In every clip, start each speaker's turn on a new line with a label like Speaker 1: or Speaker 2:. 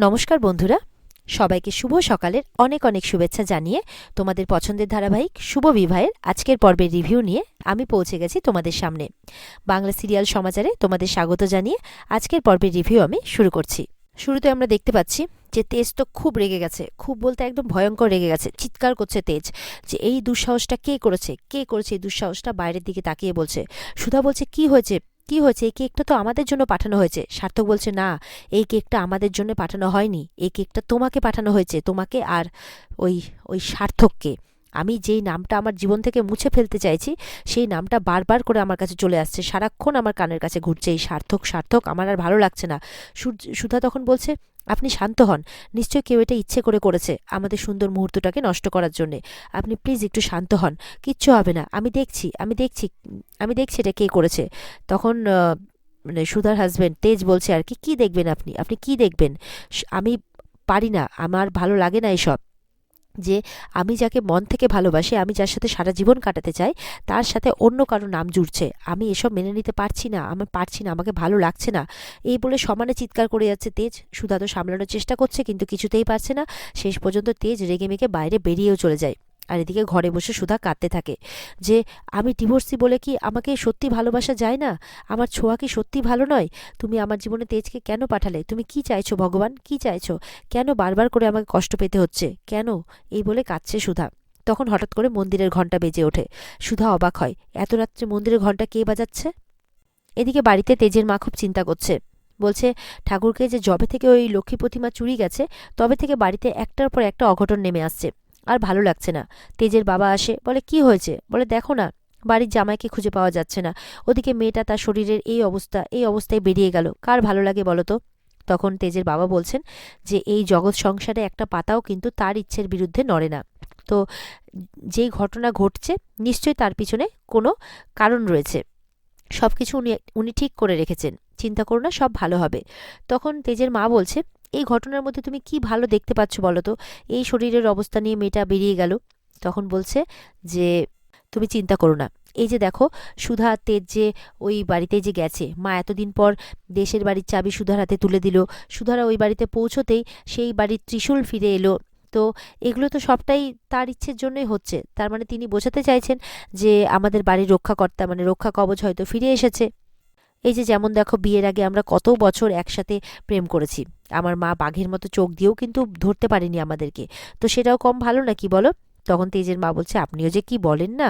Speaker 1: নমস্কার বন্ধুরা, সবাইকে শুভ সকালের অনেক অনেক শুভেচ্ছা জানিয়ে তোমাদের পছন্দের ধারাবাহিক শুভ বিবাহের আজকের পর্বের রিভিউ নিয়ে আমি পৌঁছে গেছি তোমাদের সামনে। বাংলা সিরিয়াল সমাচারে তোমাদের স্বাগত জানিয়ে আজকের পর্বের রিভিউ আমি শুরু করছি। শুরুতে আমরা দেখতে পাচ্ছি যে তেজ তো খুব রেগে গেছে, খুব বলতে একদম ভয়ঙ্কর রেগে গেছে। চিৎকার করছে তেজ যে এই দুঃসাহসটা কে করেছে এই দুঃসাহসটা। বাইরের দিকে তাকিয়ে বলছে, সুধা বলছে কি হয়েছে, এই কেকটা তো আমাদের জন্য পাঠানো হয়েছে। সার্থক বলছে না, এই কেকটা আমাদের জন্য পাঠানো হয়নি, এই কেকটা তোমাকে পাঠানো হয়েছে, তোমাকে আর ওই ওই সার্থককে। আমি যেই নামটা আমার জীবন থেকে মুছে ফেলতে চাইছি সেই নামটা বারবার করে আমার কাছে চলে আসছে, সারাক্ষণ আমার কানের কাছে ঘুরছে এই সার্থক সার্থক। আমার আর ভালো লাগছে না। সুধা তখন বলছে, আপনি শান্ত হন, নিশ্চয়ই কেউ এটা ইচ্ছে করে করেছে আমাদের সুন্দর মুহূর্তটাকে নষ্ট করার জন্যে। আপনি প্লিজ একটু শান্ত হন, কিচ্ছু হবে না, আমি দেখছি এটা কে করেছে। তখন মানে সুধার হাজবেন্ড তেজ বলছে আর কি, কি দেখবেন আপনি, আপনি কি দেখবেন? আমি পারি না, আমার ভালো লাগে না এসব। যে আমি যাকে মন থেকে ভালোবাসি, আমি যার সাথে সারা জীবন কাটাতে চাই, তার সাথে অন্য কারো নাম জুড়ছে, আমি এসব মেনে নিতে পারছি না, আমাকে ভালো লাগছে না। এই বলে সমানে চিৎকার করে যাচ্ছে তেজ। সুধা তো সামলানোর চেষ্টা করছে কিন্তু কিছুতেই পারছে না। শেষ পর্যন্ত তেজ রেগে মেগে বাইরে বেরিয়েও চলে যায়। আর এদিকে ঘরে বসে সুধা কাঁদতে থাকে যে আমি ডিভোর্সি বলে কি আমাকে সত্যি ভালোবাসা যায় না? আমার ছোঁয়া কি সত্যি ভালো নয়? তুমি আমার জীবনে তেজকে কেন পাঠালে? তুমি কি চাইছো ভগবান, কি চাইছো? কেন বারবার করে আমাকে কষ্ট পেতে হচ্ছে, কেন? এই বলে কাঁদছে সুধা। তখন হঠাৎ করে মন্দিরের ঘণ্টা বেজে ওঠে। সুধা অবাক হয়, এত রাত্রে মন্দিরের ঘণ্টা কে বাজাচ্ছে? এদিকে বাড়িতে তেজের মা খুব চিন্তা করছে। বলছে, ঠাকুরকে যে যবে থেকে ওই লক্ষ্মী প্রতিমা চুরি গেছে তবে থেকে বাড়িতে একটার পর একটা অঘটন নেমে আসছে, আর ভালো লাগছে না। তেজের বাবা আসে, বলে কি হয়েছে? বলে দেখো না, বাড়ির জামাইকে খুঁজে পাওয়া যাচ্ছে না। ওদিকে মেয়েটা তার শরীরের এই অবস্থায় বেরিয়ে গেল, কার ভালো লাগে বলো তো? তখন তেজের বাবা বলছেন যে এই জগৎ সংসারে একটা পাতাও কিন্তু তার ইচ্ছের বিরুদ্ধে নড়ে না। তো যেই ঘটনা ঘটছে নিশ্চয়ই তার পিছনে কোনো কারণ রয়েছে। সব কিছু উনি ঠিক করে রেখেছেন, চিন্তা করো না, সব ভালো হবে। তখন তেজের মা বলছে, এই ঘটনার মধ্যে তুমি কি ভালো দেখতে পাচ্ছ বলো তো? এই শরীরের অবস্থা নিয়ে মেয়েটা বেরিয়ে গেল। তখন বলছে যে তুমি চিন্তা করো না, এই যে দেখো সুধা তেজ যে ওই বাড়িতে যে গেছে, মা এতদিন পর দেশের বাড়ির চাবি সুধার হাতে তুলে দিল, সুধারা ওই বাড়িতে পৌঁছতেই সেই বাড়ির ত্রিশূল ফিরে এলো। তো এগুলো তো সবটাই তার ইচ্ছের জন্যই হচ্ছে। তার মানে তিনি বোঝাতে চাইছেন যে আমাদের বাড়ির রক্ষাকর্তা মানে রক্ষা কবচ হয়তো ফিরে এসেছে। এই যে যেমন দেখো, বিয়ের আগে আমরা কত বছর একসাথে প্রেম করেছি, আমার মা বাঘের মতো চোখ দিয়েও কিন্তু ধরতে পারেনি আমাদেরকে, তো সেটাও কম ভালো নাকি বলো? তখন তেজের মা বলছে, আপনিও যে কি বলেন না।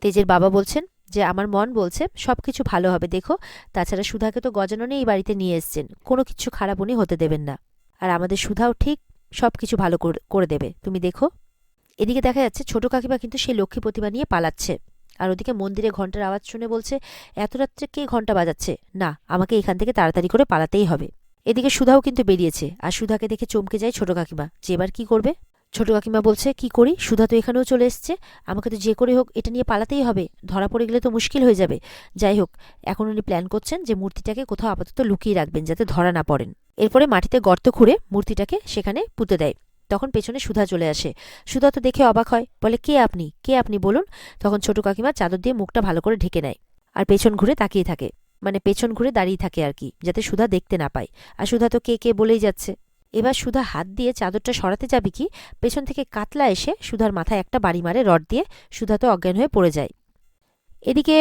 Speaker 1: তেজের বাবা বলছেন যে আমার মন বলছে সবকিছু ভালো হবে, দেখো তাছাড়া সুধাকে তো গজাননে এই বাড়িতে নিয়ে এসছেন, কোনো কিছু খারাপ উনি হতে দেবেন না, আর আমাদের সুধাও ঠিক সবকিছু ভালো করে দেবে, তুমি দেখো। এদিকে দেখা যাচ্ছে ছোট কাকিমা কিন্তু সেই লক্ষ্মী প্রতিমা নিয়ে পালাচ্ছে। আর ওদিকে মন্দিরে ঘন্টার আওয়াজ শুনে বলছে, এত রাত্রে কে ঘন্টা বাজাচ্ছে? না, আমাকে এখান থেকে তাড়াতাড়ি করে পালাতেই হবে। এদিকে সুধাও কিন্তু বেরিয়েছে, আর সুধাকে দেখে চমকে যায় ছোট কাকিমা যে এবার কি করবে। ছোট কাকিমা বলছে, কি করি, সুধা তো এখানেও চলে এসছে, আমাকে তো যে করে হোক এটা নিয়ে পালাতেই হবে, ধরা পড়ে গেলে তো মুশকিল হয়ে যাবে। যাই হোক, এখন উনি প্ল্যান করছেন যে মূর্তিটাকে কোথাও আপাতত লুকিয়ে রাখবেন যাতে ধরা না পড়েন। এরপরে মাটিতে গর্ত খুঁড়ে মূর্তিটাকে সেখানে পুঁতে দেয়। তখন পেছনে সুধা চলে আসে। সুধা তো দেখে অবাক হয়, বলে কে আপনি বলুন। তখন ছোট কাকিমা চাদর দিয়ে মুখটা ভালো করে ঢেকে নেয় আর পেছন ঘুরে তাকিয়ে থাকে, মানে পেছন ঘুরে দাঁড়িয়ে থাকে আর কি, যাতে সুধা দেখতে না পায়। আর সুধা তো কে বলেই যাচ্ছে। এবার সুধা হাত দিয়ে চাদরটা সরাতে যাবে কি, পেছন থেকে কাতলা এসে সুধার মাথায় একটা বাড়ি মারে রড দিয়ে, সুধা তো অজ্ঞান হয়ে পড়ে যায়। এদিকে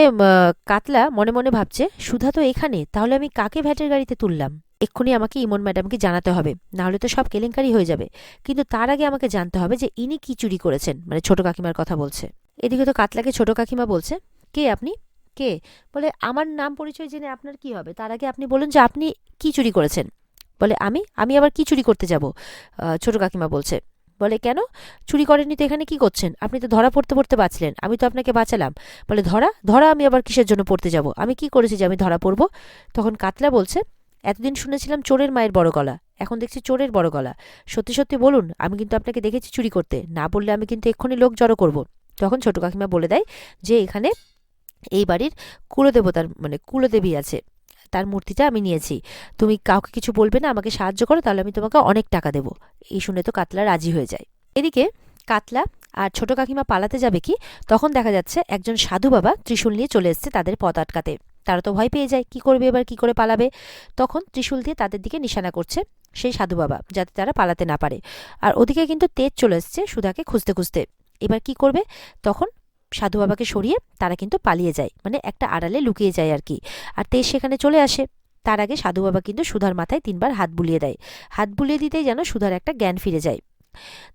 Speaker 1: কাতলা মনে মনে ভাবছে, সুধা তো এখানে, তাহলে আমি কাকে ভ্যাটের গাড়িতে তুললাম? এক্ষুনি আমাকে ইমন ম্যাডামকে জানাতে হবে, নাহলে তো সব কেলেঙ্কারি হয়ে যাবে। কিন্তু তার আগে আমাকে জানতে হবে যে ইনি কি চুরি করেছেন, মানে ছোট কাকিমার কথা বলছে। এদিকে তো কাতলাকে ছোট কাকিমা বলছে, কে আপনি, কে? বলে আমার নাম পরিচয় জেনে আপনার কি হবে, তার আগে আপনি বলুন যে আপনি কি চুরি করেছেন। বলে আমি আমি আবার কি চুরি করতে যাব? ছোট কাকিমা বলছে। বলে কেন, চুরি করেননি তো এখানে কি করছেন? আপনি তো ধরা পড়তে পড়তে বাঁচলেন, আমি তো আপনাকে বাঁচালাম। বলে ধরা ধরা আমি আবার কিসের জন্য পড়তে যাব? আমি কি করেছি যে আমি ধরা পড়ব? তখন কাতলা বলছে, এতদিন শুনেছিলাম চোরের মায়ের বড় গলা, এখন দেখছি চোরের বড় গলা। সত্যি সত্যি বলুন, আমি কিন্তু আপনাকে দেখেছি চুরি করতে, না বললে আমি কিন্তু এক্ষুনি লোক জড়ো করব। তখন ছোট কাকিমা বলে দেয় যে এখানে এই বাড়ির কুলদেবতার মানে কুলদেবী আছে, তার মূর্তিটা আমি নিয়েছি, তুমি কাউকে কিছু বলবে না, আমাকে সাহায্য করো, তাহলে আমি তোমাকে অনেক টাকা দেবো। এই শুনে তো কাতলা রাজি হয়ে যায়। এদিকে কাতলা আর ছোট কাকিমা পালাতে যাবে কি, তখন দেখা যাচ্ছে একজন সাধু বাবা ত্রিশূল নিয়ে চলে এসছে তাদের পথ আটকাতে। তারা তো ভয় পেয়ে যায়, কি করবে এবার, কি করে পালাবে। তখন ত্রিশূল দিয়ে তাদের দিকে নিশানা করছে। সেই সাধু বাবা, যাতে তারা পালাতে না পারে। আর ওদিকে কিন্তু তেজ চলে এসছে সুধাকে খুঁজতে খুঁজতে। এবার কি করবে? তখন সাধু বাবাকে সরিয়ে তারা কিন্তু পালিয়ে যায়, মানে একটা আড়ালে লুকিয়ে যায় আর কি। আর তেজ সেখানে চলে আসে। তার আগে সাধু বাবা কিন্তু সুধার মাথায় 3বার হাত বুলিয়ে দেয়। হাত বুলিয়ে দিতেই যেন সুধার একটা জ্ঞান ফিরে যায়।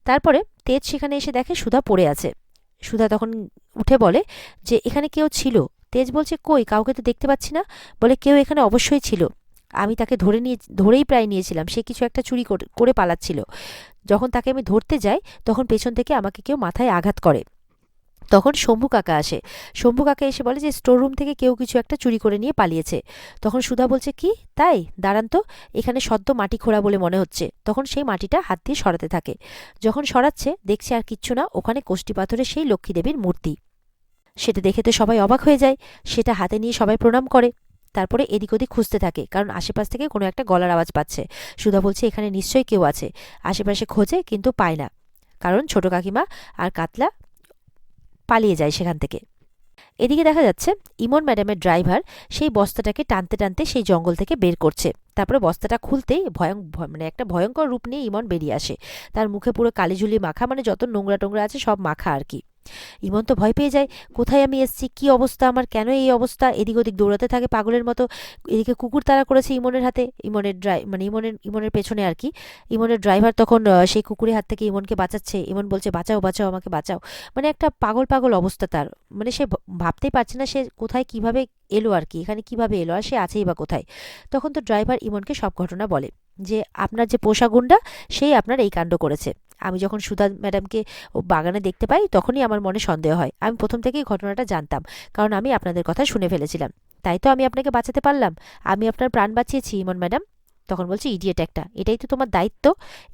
Speaker 1: তারপরে তেজ সেখানে এসে দেখে সুধা পড়ে আছে। সুধা তখন উঠে বলে যে এখানে কেউ ছিল। তেজ বলছে, কই, কাউকে তো দেখতে পাচ্ছি না। বলে, কেউ এখানে অবশ্যই ছিল, আমি তাকে ধরেই প্রায় নিয়েছিলাম, সে কিছু একটা চুরি করে পালাচ্ছিল। যখন তাকে আমি ধরতে যাই তখন পেছন থেকে আমাকে কেউ মাথায় আঘাত করে। তখন শম্ভু কাকা আসে। শম্ভু কাকা এসে বলে যে স্টোর রুম থেকে কেউ কিছু একটা চুরি করে নিয়ে পালিয়েছে। তখন সুধা বলছে, কি তাই? দাঁড়ান তো, এখানে সদ্য মাটি খোঁড়া বলে মনে হচ্ছে। তখন সেই মাটিটা হাত দিয়ে সরাতে থাকে। যখন সরাচ্ছে দেখছে আর কিচ্ছু না, ওখানে কোষ্ঠী পাথরের সেই লক্ষ্মী দেবীর মূর্তি। সেটা দেখে তো সবাই অবাক হয়ে যায়। সেটা হাতে নিয়ে সবাই প্রণাম করে। তারপরে এদিক ওদিক খুঁজতে থাকে, কারণ আশেপাশ থেকে কোনো একটা গলার আওয়াজ পাচ্ছে। সুধা বলছে এখানে নিশ্চয়ই কেউ আছে। আশেপাশে খোঁজে কিন্তু পায় না, কারণ ছোট কাকিমা আর কাতলা পালিয়ে যায় সেখান থেকে। এদিকে দেখা যাচ্ছে ইমন ম্যাডামের ড্রাইভার সেই বস্তাটাকে টানতে টানতে সেই জঙ্গল থেকে বের করছে। তারপরে বস্তাটা খুলতেই মানে একটা ভয়ঙ্কর রূপ নিয়ে ইমন বেরিয়ে আসে। তার মুখে পুরো কালিঝুলি মাখা, মানে যত নোংরা টোংরা আছে সব মাখা আর কি। ইমন তো ভয় পেয়ে যায়, কোথায় আমি এসছি, কি অবস্থা আমার, কেন এই অবস্থা। এদিক ওদিক দৌড়াতে থাকে পাগলের মতো। এদিকে কুকুর তাড়া করেছে ইমনের হাতে, ইমনের পেছনে আর কি। ইমনের ড্রাইভার তখন সেই কুকুরের হাত থেকে ইমনকে বাঁচাচ্ছে। ইমন বলছে, বাঁচাও বাঁচাও, আমাকে বাঁচাও। মানে একটা পাগল পাগল অবস্থা তার। মানে সে ভাবতেই পারছে না সে কোথায় কিভাবে এলো আর কি, এখানে কিভাবে এলো, আর সে আছেই বা কোথায়। তখন তো ড্রাইভার ইমনকে সব ঘটনা বলে যে আপনার যে পোষা গুন্ডা সেই আপনার এই কাণ্ড করেছে। আমি যখন সুধা ম্যাডামকে ও বাগানে দেখতে পাই তখনই আমার মনে সন্দেহ হয়। আমি প্রথম থেকেই ঘটনাটা জানতাম, কারণ আমি আপনাদের কথা শুনে ফেলেছিলাম। তাই তো আমি আপনাকে বাঁচাতে পারলাম। আমি আপনার প্রাণ বাঁচিয়েছি ইমন ম্যাডাম। তখন বলছে, ইডিয়েট একটা, এটাই তো তোমার দায়িত্ব।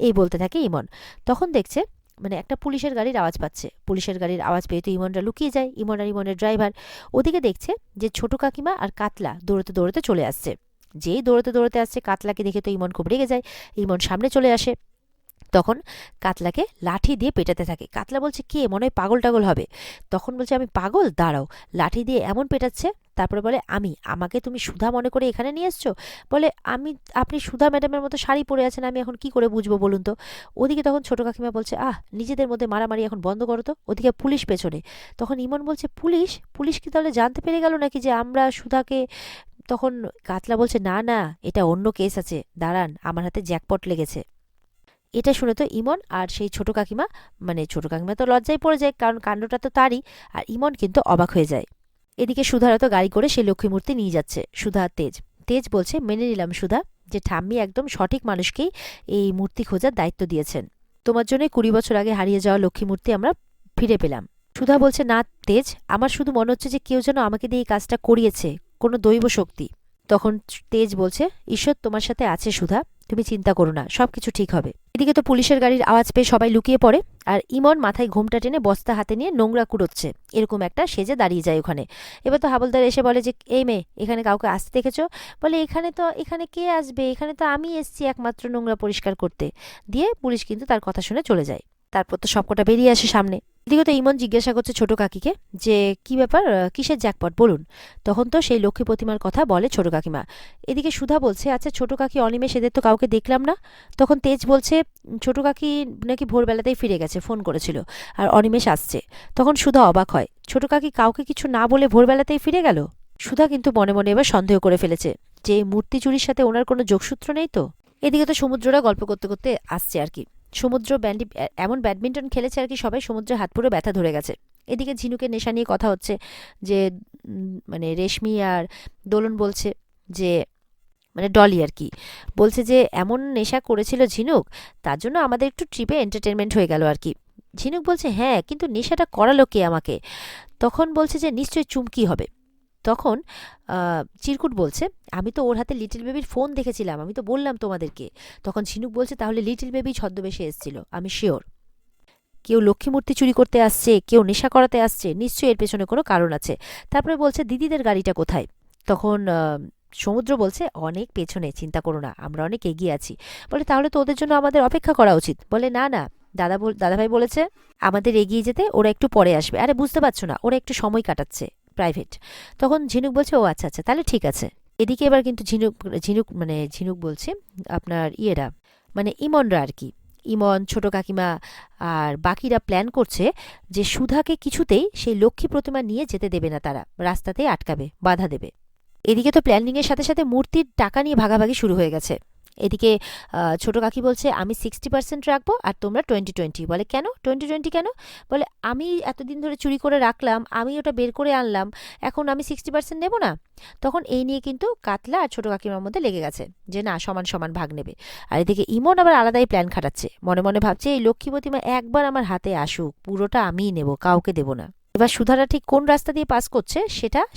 Speaker 1: এই বলতে থাকে ইমন। তখন দেখছে মানে একটা পুলিশের গাড়ির আওয়াজ পাচ্ছে। পুলিশের গাড়ির আওয়াজ পেয়ে তো ইমনরা লুকিয়ে যায়, ইমন আর ইমনের ড্রাইভার। ওদিকে দেখছে যে ছোট কাকিমা আর কাতলা দৌড়তে দৌড়তে চলে আসছে। যেই দৌড়তে দৌড়তে আসছে, কাতলাকে দেখে তো ইমন খুব রেগে যায়। ইমন সামনে চলে আসে। তখন কাতলাকে লাঠি দিয়ে পেটাতে থাকে। কাতলা বলছে, কে, মনে হয় পাগল টাগল হবে। তখন বলছে, আমি পাগল, দাঁড়াও। লাঠি দিয়ে এমন পেটাচ্ছে। তারপরে বলে, আমাকে তুমি সুধা মনে করে এখানে নিয়ে এসছো? বলে, আপনি সুধা ম্যাডামের মতো শাড়ি পরে আছেন, আমি এখন কি করে বুঝবো বলুন তো। ওদিকে তখন ছোট কাকিমা বলছে, নিজেদের মধ্যে মারামারি এখন বন্ধ করো তো। ওদিকে পুলিশ পেছনে। তখন ইমন বলছে, পুলিশ? পুলিশ কি তাহলে জানতে পেরে গেল নাকি যে আমরা সুধাকে? তখন কাতলা বলছে, না না, এটা অন্য কেস আছে, দাঁড়ান, আমার হাতে জ্যাকপট লেগেছে। এটা শুনে তো ইমন আর সেই ছোট কাকিমা, মানে ছোট কাকিমা তো লজ্জায় পড়ে যায়, কারণ কাণ্ডটা তো তারই। আর ইমন কিন্তু অবাক হয়ে যায়। এদিকে সুধারা তো গাড়ি করে সেই লক্ষ্মী মূর্তি নিয়ে যাচ্ছে, সুধা আর তেজ। তেজ বলছে, মেনে নিলাম সুধা, যে ঠাম্মি একদম সঠিক মানুষকেই এই মূর্তি খোঁজার দায়িত্ব দিয়েছেন। তোমার জন্য 20 বছর আগে হারিয়ে যাওয়া লক্ষ্মী মূর্তি আমরা ফিরে পেলাম। সুধা বলছে, না তেজ, আমার শুধু মনে হচ্ছে যে কেউ যেন আমাকে দিয়ে এই কাজটা করিয়েছে, কোনো দৈব শক্তি। তখন তেজ বলছে, ঈশ্বর তোমার সাথে আছে সুধা, তুমি চিন্তা করো না, সবকিছু ঠিক হবে। এদিকে তো পুলিশের গাড়ির আওয়াজ পেয়ে সবাই লুকিয়ে পড়ে। আর ইমন মাথায় ঘোমটা টেনে বস্তা হাতে নিয়ে নোংরা কুড়োচ্ছে, এরকম একটা সেজে দাঁড়িয়ে যায় ওখানে। এবার তো হাবলদার এসে বলে যে, এই মেয়ে, এখানে কাউকে আসতে দেখেছো? বলে, এখানে কে আসবে, এখানে তো আমি এসছি একমাত্র নোংরা পরিষ্কার করতে। দিয়ে পুলিশ কিন্তু তার কথা শুনে চলে যায়। তারপর তো সবকটা বেরিয়ে আসে সামনে। এদিকে তো ইমন জিজ্ঞাসা করছে ছোট কাকিকে যে, কি ব্যাপার, কিসের জ্যাকপট বলুন। তখন তো সেই লক্ষ্মী প্রতিমার কথা বলে ছোট কাকিমা। এদিকে সুধা বলছে, আচ্ছা ছোট কাকি অনিমেষ এদের তো কাউকে দেখলাম না। তখন তেজ বলছে, ছোট কাকি নাকি ভোরবেলাতেই ফিরে গেছে, ফোন করেছিল, আর অনিমেষ আসছে। তখন সুধা অবাক হয়, ছোট কাকি কাউকে কিছু না বলে ভোরবেলাতেই ফিরে গেল। সুধা কিন্তু মনে মনে এবার সন্দেহ করে ফেলেছে যে মূর্তি চুরির সাথে ওনার কোনো যোগসূত্র নেই তো। এদিকে তো সমুদ্ররা গল্প করতে করতে আসছে আর কি। সমুদ্র এমন ব্যাডমিন্টন খেলেছে আর কি, সবাই সমুদ্রের হাত পুরো ব্যথা ধরে গেছে। এদিকে ঝিনুকের নেশা নিয়ে কথা হচ্ছে যে মানে রেশমি আর দোলন বলছে যে, মানে ডলি আর কি, বলছে যে এমন নেশা করেছিল ঝিনুক, তার জন্য আমাদের একটু ট্রিপে এন্টারটেনমেন্ট হয়ে গেল আর কি। ঝিনুক বলছে, হ্যাঁ, কিন্তু নেশাটা করালো কে আমাকে? তখন বলছে যে নিশ্চয়ই চুমকি হবে। তখন চিরকুট বলছে, আমি তো ওর হাতে লিটল বেবির ফোন দেখেছিলাম, আমি তো বললাম তোমাদেরকে। তখন ঝিনুক বলছে, তাহলে লিটল বেবি ছদ্মবেশে এসেছিল, আমি শিওর। কেউ লক্ষ্মী মূর্তি চুরি করতে আসছে, কেউ নেশা করাতে আসছে, নিশ্চয়ই এর পেছনে কোনো কারণ আছে। তারপরে বলছে, দিদিদের গাড়িটা কোথায়? তখন সমুদ্র বলছে, অনেক পেছনে, চিন্তা করো না, আমরা অনেক এগিয়ে আছি। বলে, তাহলে তো ওদের জন্য আমাদের অপেক্ষা করা উচিত। বলে, না না, দাদাভাই বলেছে আমাদের এগিয়ে যেতে, ওরা একটু পরে আসবে। আরে বুঝতে পারছো না, ওরা একটু সময় কাটাচ্ছে, প্রাইভেট। তখন ঝিনুক বলছে, ও আচ্ছা আচ্ছা, তাহলে ঠিক আছে। এদিকে এবার কিন্তু ঝিনুক বলছে আপনার মানে ইমনরা আর কি। ইমন, ছোট কাকিমা আর বাকিরা প্ল্যান করছে যে সুধাকে কিছুতেই সেই লক্ষ্মী প্রতিমা নিয়ে যেতে দেবে না, তারা রাস্তাতেই আটকাবে, বাধা দেবে। এদিকে তো প্ল্যানিংয়ের সাথে সাথে মূর্তির টাকা নিয়ে ভাগাভাগি শুরু হয়ে গেছে। এদিকে ছোট কাকি বলছে আমি 60% রাখবো আর তোমরা 20-20। বলে কেন 20-20 কেন? বলে আমি এতদিন ধরে চুরি করে রাখলাম, আমি ওটা বের করে আনলাম, এখন আমি 60% নেব না। তখন এই নিয়ে কিন্তু কাতলা আর ছোট কাকিমার মধ্যে লেগে গেছে যে না, সমান সমান ভাগ নেবে। আর এদিকে ইমন আবার আলাদাই প্ল্যান খাটাচ্ছে, মনে মনে ভাবছে এই লক্ষ্মী প্রতিমা একবার আমার হাতে আসুক, পুরোটা আমিই নেব, কাউকে দেব না। এবার সুধারা ঠিক কোন রাস্তা দিয়ে পাস করছে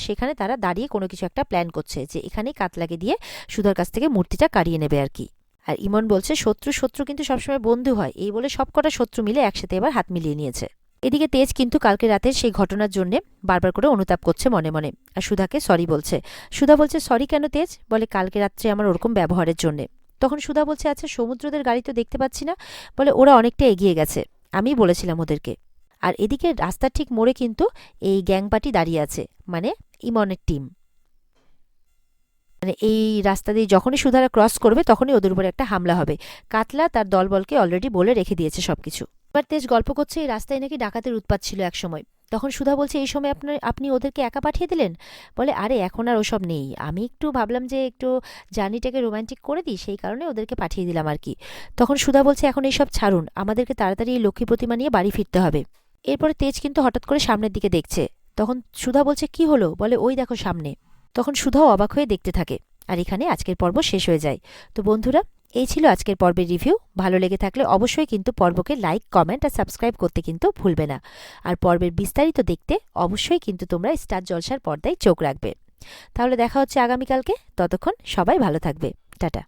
Speaker 1: সেখানে তারা দাঁড়িয়ে কোনো কিছু একটা প্ল্যান করছে যে এখানেই কাতলাকে দিয়ে সুধার কাছ থেকে মূর্তিটা কাড়িয়ে নেবে আর কি। আর ইমন বলছে শত্রু শত্রু কিন্তু সবসময় বন্ধু হয়, এই বলে সবকটা শত্রু মিলে একসাথে এবার হাত মিলিয়ে নিয়েছে। এদিকে তেজ কিন্তু কালকে রাতের সেই ঘটনার জন্য বারবার করে অনুতাপ করছে মনে মনে, আর সুধাকে সরি বলছে। সুধা বলছে সরি কেন তেজ? বলে কালকে রাত্রে আমার ওরকম ব্যবহারের জন্য। তখন সুধা বলছে আচ্ছা সমুদ্রদের গাড়ি তো দেখতে পাচ্ছি না। বলে ওরা অনেকটা এগিয়ে গেছে, আমি বলেছিলাম ওদেরকে। আর এদিকে রাস্তার ঠিক মোড়ে কিন্তু এই গ্যাং পার্টি দাঁড়িয়ে আছে, মানে ইমনের টিম। মানে এই রাস্তা দিয়ে যখনই সুধারা ক্রস করবে তখনই ওদের উপরে একটা হামলা হবে। কাতলা তার দলবলকে অলরেডি বলে রেখে দিয়েছে সবকিছু। এবার তেজ গল্প করছে এই রাস্তায় নাকি ডাকাতের উৎপাত ছিল এক সময়। তখন সুধা বলছে এই সময় আপনি ওদেরকে একা পাঠিয়ে দিলেন? বলে আরে এখন আর ওসব নেই, আমি একটু ভাবলাম যে একটু জার্নিটাকে রোমান্টিক করে দিই, সেই কারণে ওদেরকে পাঠিয়ে দিলাম আর কি। তখন সুধা বলছে এখন এইসব ছাড়ুন, আমাদেরকে তাড়াতাড়ি এই লক্ষ্মী প্রতিমা নিয়ে বাড়ি ফিরতে হবে। এরপরে তেজ কিন্তু হঠাৎ করে সামনের দিকে দেখছে। তখন সুধা বলছে কি হলো? বলে ওই দেখো সামনে। তখন সুধাও অবাক হয়ে দেখতে থাকে। আর এখানে আজকের পর্ব শেষ হয়ে যায়। তো বন্ধুরা, এই ছিল আজকের পর্বের রিভিউ। ভালো লেগে থাকলে অবশ্যই কিন্তু পর্বকে লাইক, কমেন্ট আর সাবস্ক্রাইব করতে কিন্তু ভুলবে না। আর পর্বের বিস্তারিত দেখতে অবশ্যই কিন্তু তোমরা স্টার জলসার পর্দায় চোখ রাখবে। তাহলে দেখা হচ্ছে আগামীকালকে, ততক্ষণ সবাই ভালো থাকবে। টাটা।